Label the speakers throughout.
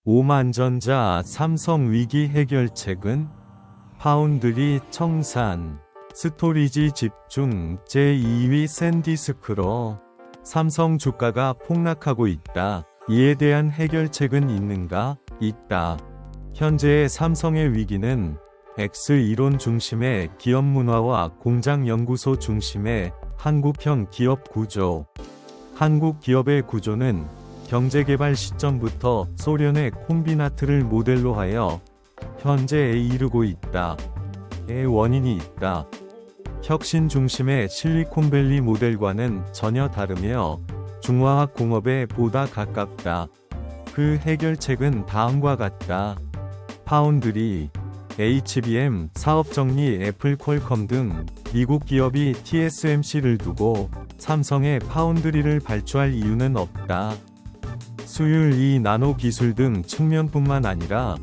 Speaker 1: 오만전자 삼성 위기 해결책은 파운드리 청산, 스토리지 집중 제2위 샌디스크로 삼성 주가가 폭락하고 있다. 이에 대한 해결책은 있는가? 있다. 현재의 삼성의 위기는 X 이론 중심의 기업 문화와 공장 연구소 중심의 한국형 기업 구조. 한국 기업의 구조는 경제개발 시점부터 소련의 콤비나트를 모델로 하여 현재에 이르고 있다. 의 원인이 있다. 혁신 중심의 실리콘밸리 모델과는 전혀 다르며 중화학 공업에 보다 가깝다. 그 해결책은 다음과 같다. 파운드리, HBM 사업 정리 애플 퀄컴 등 미국 기업이 TSMC를 두고 삼성의 파운드리를 발주할 이유는 없다. 수율 2나노 기술 등 측면뿐만 아니라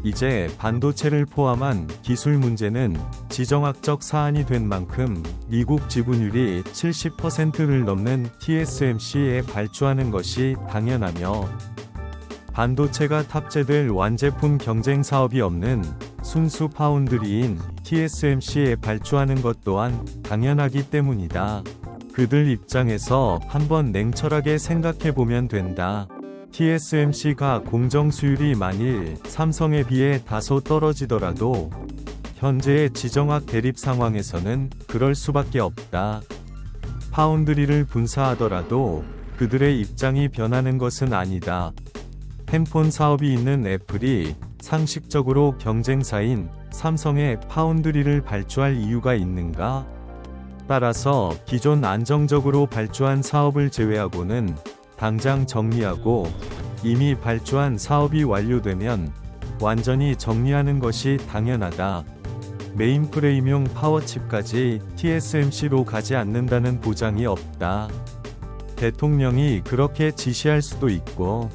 Speaker 1: 이제 반도체를 포함한 기술 문제는 지정학적 사안이 된 만큼 미국 지분율이 70%를 넘는 TSMC에 발주하는 것이 당연하며 반도체가 탑재될 완제품 경쟁 사업이 없는 순수 파운드리인 TSMC에 발주하는 것 또한 당연하기 때문이다. 그들 입장에서 한번 냉철하게 생각해보면 된다. TSMC가 공정 수율이 만일 삼성에 비해 다소 떨어지더라도 현재의 지정학 대립 상황에서는 그럴 수밖에 없다. 파운드리를 분사하더라도 그들의 입장이 변하는 것은 아니다. 핸폰 사업이 있는 애플이 상식적으로 경쟁사인 삼성의 파운드리를 발주할 이유가 있는가? 따라서 기존 안정적으로 발주한 사업을 제외하고는 당장 정리하고 이미 발주한 사업이 완료되면 완전히 정리하는 것이 당연하다. 메인프레임용 파워칩까지 TSMC로 가지 않는다는 보장이 없다. 대통령이 그렇게 지시할 수도 있고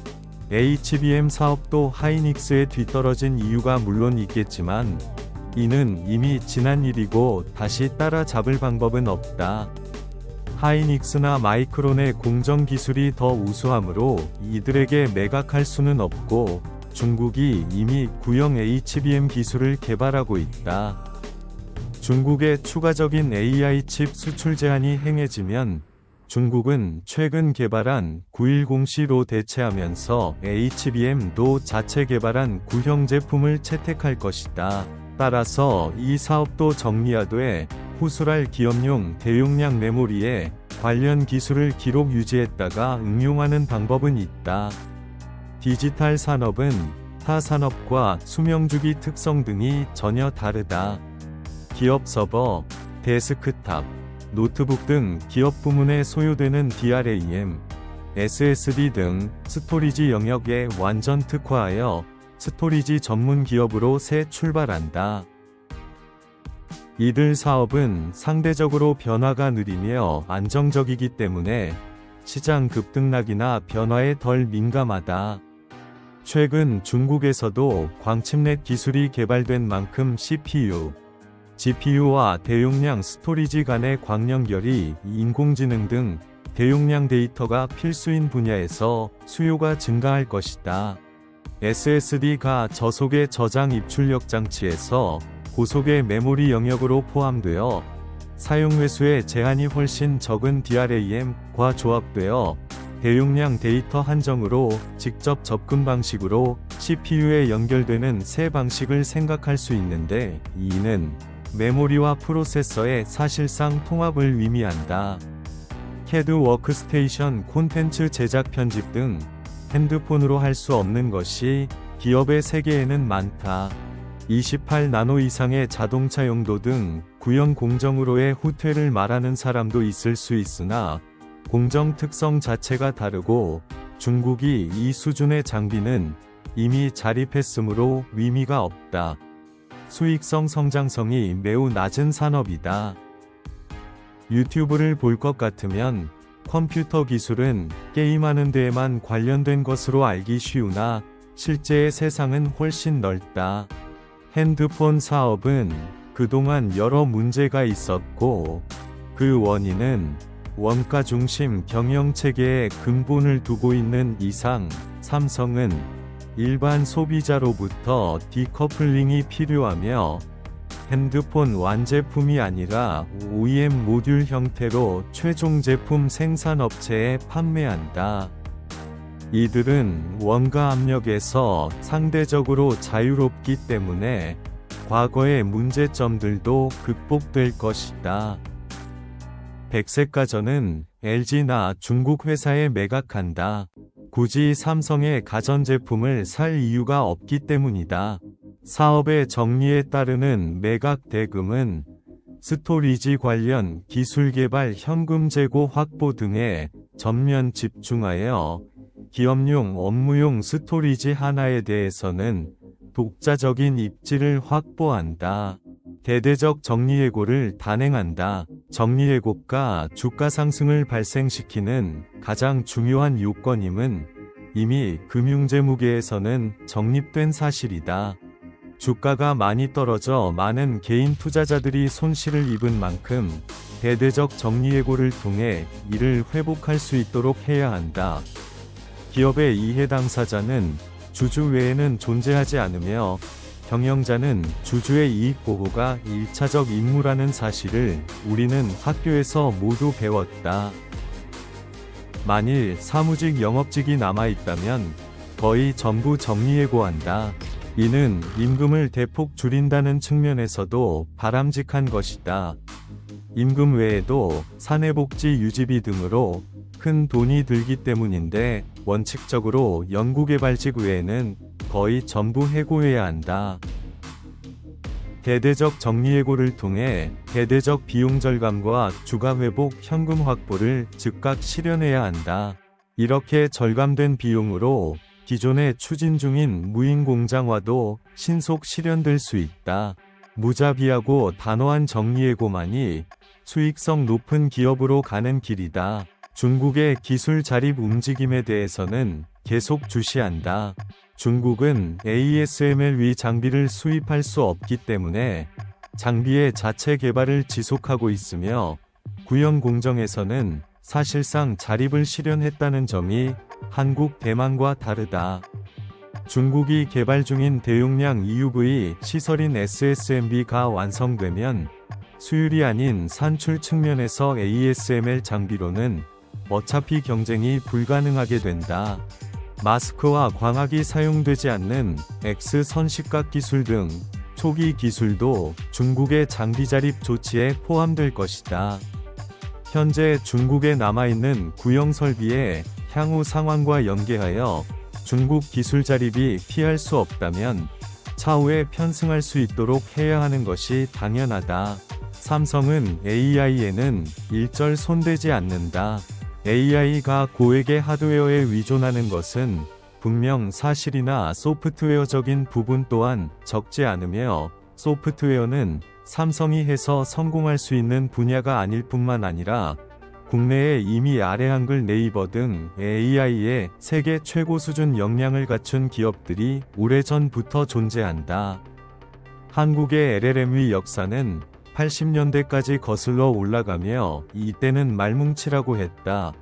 Speaker 1: HBM 사업도 하이닉스에 뒤떨어진 이유가 물론 있겠지만 이는 이미 지난 일이고 다시 따라잡을 방법은 없다. 하이닉스나 마이크론의 공정 기술이 더 우수하므로 이들에게 매각할 수는 없고 중국이 이미 구형 HBM 기술을 개발하고 있다. 중국의 추가적인 AI 칩 수출 제한이 행해지면 중국은 최근 개발한 910C로 대체하면서 HBM도 자체 개발한 구형 제품을 채택할 것이다. 따라서 이 사업도 정리하되 후술할 기업용 대용량 메모리에 관련 기술을 기록 유지했다가 응용하는 방법은 있다. 디지털 산업은 타 산업과 수명주기 특성 등이 전혀 다르다. 기업 서버, 데스크탑, 노트북 등 기업 부문에 소요되는 DRAM, SSD 등 스토리지 영역에 완전 특화하여 스토리지 전문 기업으로 새 출발한다. 이들 사업은 상대적으로 변화가 느리며 안정적이기 때문에 시장 급등락이나 변화에 덜 민감하다. 최근 중국에서도 광칩넷 기술이 개발된 만큼 CPU, GPU와 대용량 스토리지 간의 광연결이 인공지능 등 대용량 데이터가 필수인 분야에서 수요가 증가할 것이다. SSD가 저속의 저장 입출력 장치에서 고속의 메모리 영역으로 포함되어 사용 회수의 제한이 훨씬 적은 DRAM과 조합되어 대용량 데이터 한정으로 직접 접근 방식으로 CPU에 연결되는 새 방식을 생각할 수 있는데 이는 메모리와 프로세서의 사실상 통합을 의미한다. CAD 워크스테이션 콘텐츠 제작 편집 등 핸드폰으로 할 수 없는 것이 기업의 세계에는 많다. 28나노 이상의 자동차 용도 등 구형 공정으로의 후퇴를 말하는 사람도 있을 수 있으나 공정 특성 자체가 다르고 중국이 이 수준의 장비는 이미 자립했으므로 의미가 없다. 수익성 성장성이 매우 낮은 산업이다. 유튜브를 볼 것 같으면 컴퓨터 기술은 게임하는 데에만 관련된 것으로 알기 쉬우나 실제의 세상은 훨씬 넓다. 핸드폰 사업은 그동안 여러 문제가 있었고 그 원인은 원가 중심 경영체계에 근본을 두고 있는 이상 삼성은 일반 소비자로부터 디커플링이 필요하며 핸드폰 완제품이 아니라 OEM 모듈 형태로 최종 제품 생산업체에 판매한다. 이들은 원가 압력에서 상대적으로 자유롭기 때문에 과거의 문제점들도 극복될 것이다. 백색가전은 LG나 중국 회사에 매각한다. 굳이 삼성의 가전제품을 살 이유가 없기 때문이다. 사업의 정리에 따르는 매각 대금은 스토리지 관련 기술 개발 현금 재고 확보 등에 전면 집중하여 기업용 업무용 스토리지 하나에 대해서는 독자적인 입지를 확보한다. 대대적 정리해고를 단행한다. 정리해고가 주가 상승을 발생시키는 가장 중요한 요건임은 이미 금융재무계에서는 정립된 사실이다. 주가가 많이 떨어져 많은 개인 투자자들이 손실을 입은 만큼 대대적 정리해고를 통해 이를 회복할 수 있도록 해야 한다. 기업의 이해 당사자는 주주 외에는 존재하지 않으며 경영자는 주주의 이익 보호가 1차적 임무라는 사실을 우리는 학교에서 모두 배웠다. 만일 사무직 영업직이 남아있다면 거의 전부 정리해고한다. 이는 임금을 대폭 줄인다는 측면에서도 바람직한 것이다. 임금 외에도 사내복지 유지비 등으로 큰 돈이 들기 때문인데 원칙적으로 연구개발직 외에는 거의 전부 해고해야 한다. 대대적 정리해고를 통해 대대적 비용 절감과 주가 회복 현금 확보를 즉각 실현해야 한다. 이렇게 절감된 비용으로 기존에 추진 중인 무인 공장화도 신속 실현될 수 있다. 무자비하고 단호한 정리해고만이 수익성 높은 기업으로 가는 길이다. 중국의 기술 자립 움직임에 대해서는 계속 주시한다. 중국은 ASML 장비를 수입할 수 없기 때문에 장비의 자체 개발을 지속하고 있으며 구형 공정에서는 사실상 자립을 실현했다는 점이 한국 대만과 다르다. 중국이 개발 중인 대용량 EUV 시설인 SSMB가 완성되면 수율이 아닌 산출 측면에서 ASML 장비로는 어차피 경쟁이 불가능하게 된다. 마스크와 광학이 사용되지 않는 X-선식각 기술 등 초기 기술도 중국의 장비 자립 조치에 포함될 것이다. 현재 중국에 남아있는 구형 설비의 향후 상황과 연계하여 중국 기술 자립이 피할 수 없다면 차후에 편승할 수 있도록 해야 하는 것이 당연하다. 삼성은 AI에는 일절 손대지 않는다. AI가 고액의 하드웨어에 의존하는 것은 분명 사실이나 소프트웨어적인 부분 또한 적지 않으며 소프트웨어는 삼성이 해서 성공할 수 있는 분야가 아닐 뿐만 아니라 국내에 이미 아래 한글 네이버 등 AI의 세계 최고 수준 역량을 갖춘 기업들이 오래전부터 존재한다. 한국의 LLM의 역사는 80년대까지 거슬러 올라가며 이때는 말뭉치라고 했다.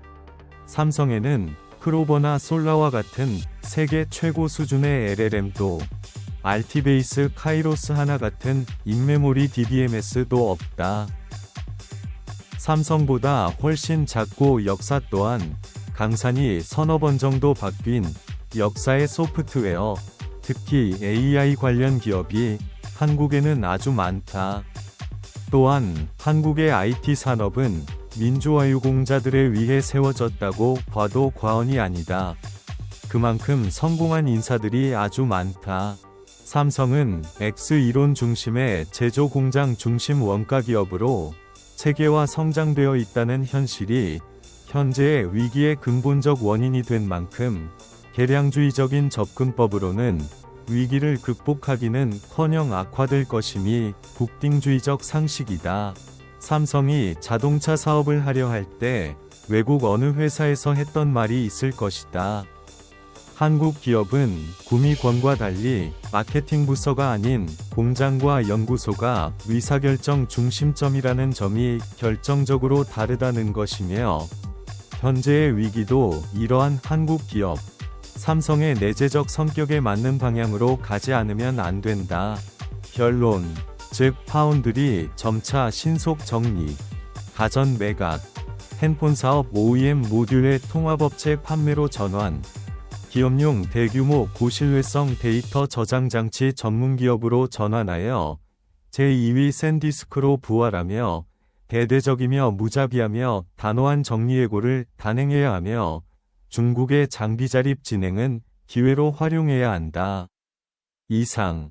Speaker 1: 삼성에는 크로버나 솔라와 같은 세계 최고 수준의 LLM도 알티베이스 카이로스 하나 같은 인메모리 DBMS도 없다. 삼성보다 훨씬 작고 역사 또한 강산이 서너 번 정도 바뀐 역사의 소프트웨어, 특히 AI 관련 기업이 한국에는 아주 많다. 또한 한국의 IT 산업은 민주화유공자들에 의해 세워졌다고 봐도 과언이 아니다. 그만큼 성공한 인사들이 아주 많다. 삼성은 X 이론 중심의 제조 공장 중심 원가 기업으로 체계화 성장되어 있다는 현실이 현재의 위기의 근본적 원인이 된 만큼 개량주의적인 접근법으로는 위기를 극복하기는커녕 악화될 것임이 북딩주의적 상식이다. 삼성이 자동차 사업을 하려 할 때 외국 어느 회사에서 했던 말이 있을 것이다. 한국 기업은 구미권과 달리 마케팅 부서가 아닌 공장과 연구소가 의사결정 중심점이라는 점이 결정적으로 다르다는 것이며 현재의 위기도 이러한 한국 기업, 삼성의 내재적 성격에 맞는 방향으로 가지 않으면 안 된다. 결론, 즉 파운드리 점차 신속 정리, 가전 매각, 핸폰 사업 OEM 모듈의 통합업체 판매로 전환, 기업용 대규모 고신뢰성 데이터 저장 장치 전문 기업으로 전환하여 제2위 샌디스크로 부활하며 대대적이며 무자비하며 단호한 정리해고를 단행해야 하며 중국의 장비 자립 진행은 기회로 활용해야 한다. 이상